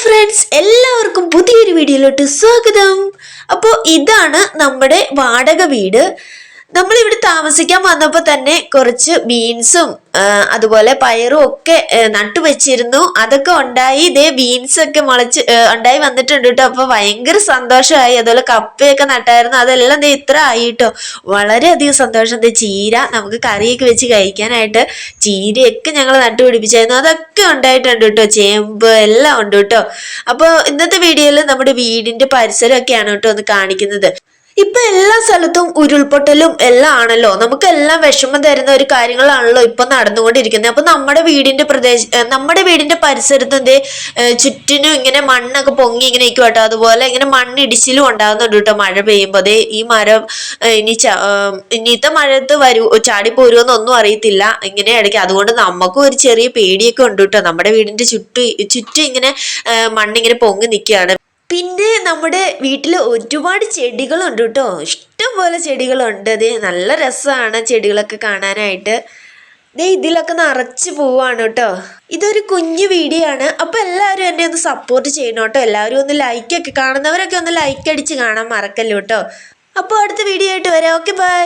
Friends, എല്ലാവർക്കും പുതിയൊരു വീഡിയോയിലോട്ട് സ്വാഗതം. അപ്പോൾ ഇതാണ് നമ്മുടെ വാടക വീട്. നമ്മളിവിടെ താമസിക്കാൻ വന്നപ്പോൾ തന്നെ കുറച്ച് ബീൻസും അതുപോലെ പയറും ഒക്കെ നട്ടുവെച്ചിരുന്നു. അതൊക്കെ ഉണ്ടായി, ഇതേ ബീൻസ് ഒക്കെ മുളച്ച് ഉണ്ടായി വന്നിട്ടുണ്ട് കേട്ടോ. അപ്പോൾ ഭയങ്കര സന്തോഷമായി. അതുപോലെ കപ്പയൊക്കെ നട്ടായിരുന്നു, അതെല്ലാം ദേ ഇത്ര ആയി കേട്ടോ. വളരെയധികം സന്തോഷം. ദേ ചീര നമുക്ക് കറിയൊക്കെ വെച്ച് കഴിക്കാനായിട്ട് ചീരയൊക്കെ ഞങ്ങൾ നട്ടുപിടിപ്പിച്ചായിരുന്നു, അതൊക്കെ ഉണ്ടായിട്ടുണ്ട് കേട്ടോ. ചേമ്പ് എല്ലാം ഉണ്ട് കേട്ടോ. അപ്പോൾ ഇന്നത്തെ വീഡിയോയിൽ നമ്മുടെ വീടിന്റെ പരിസരമൊക്കെയാണ് കേട്ടോ ഒന്ന് കാണിക്കുന്നത്. ഇപ്പൊ എല്ലാ സ്ഥലത്തും ഉരുൾപൊട്ടലും എല്ലാം ആണല്ലോ, നമുക്കെല്ലാം വിഷമം തരുന്ന ഒരു കാര്യങ്ങളാണല്ലോ ഇപ്പൊ നടന്നുകൊണ്ടിരിക്കുന്നത്. അപ്പൊ നമ്മുടെ വീടിന്റെ പരിസരത്തിന്റെ ചുറ്റിനും ഇങ്ങനെ മണ്ണൊക്കെ പൊങ്ങി ഇങ്ങനെ നിൽക്കും കേട്ടോ. അതുപോലെ ഇങ്ങനെ മണ്ണിടിച്ചിലും ഉണ്ടാകുന്നുണ്ട് കേട്ടോ. മഴ പെയ്യുമ്പോൾ അതേ ഈ മരം ഇനിത്തെ മഴത്ത് ചാടി പോരുമെന്നൊന്നും അറിയത്തില്ല, ഇങ്ങനെ ഇടയ്ക്ക്. അതുകൊണ്ട് നമുക്കും ഒരു ചെറിയ പേടിയൊക്കെ ഉണ്ട് കേട്ടോ. നമ്മുടെ വീടിന്റെ ചുറ്റും ഇങ്ങനെ മണ്ണിങ്ങനെ പൊങ്ങി നിൽക്കുകയാണ്. പിന്നെ നമ്മുടെ വീട്ടിൽ ഒരുപാട് ചെടികളുണ്ട് കേട്ടോ, ഇഷ്ടംപോലെ ചെടികളുണ്ട്. അതെ, നല്ല രസമാണ് ചെടികളൊക്കെ കാണാനായിട്ട്. ദേ ഇതിലൊക്കെ നിറച്ച് പോവാണ് കേട്ടോ. ഇതൊരു കുഞ്ഞു വീഡിയോ ആണ്. അപ്പോൾ എല്ലാവരും എന്നെ ഒന്ന് സപ്പോർട്ട് ചെയ്യണം കേട്ടോ. എല്ലാവരും ഒന്ന് ലൈക്കൊക്കെ, കാണുന്നവരൊക്കെ ഒന്ന് ലൈക്ക് അടിച്ച് കാണാൻ മറക്കല്ലോ കേട്ടോ. അപ്പോൾ അടുത്ത വീഡിയോ ആയിട്ട് വരാം. Okay, by.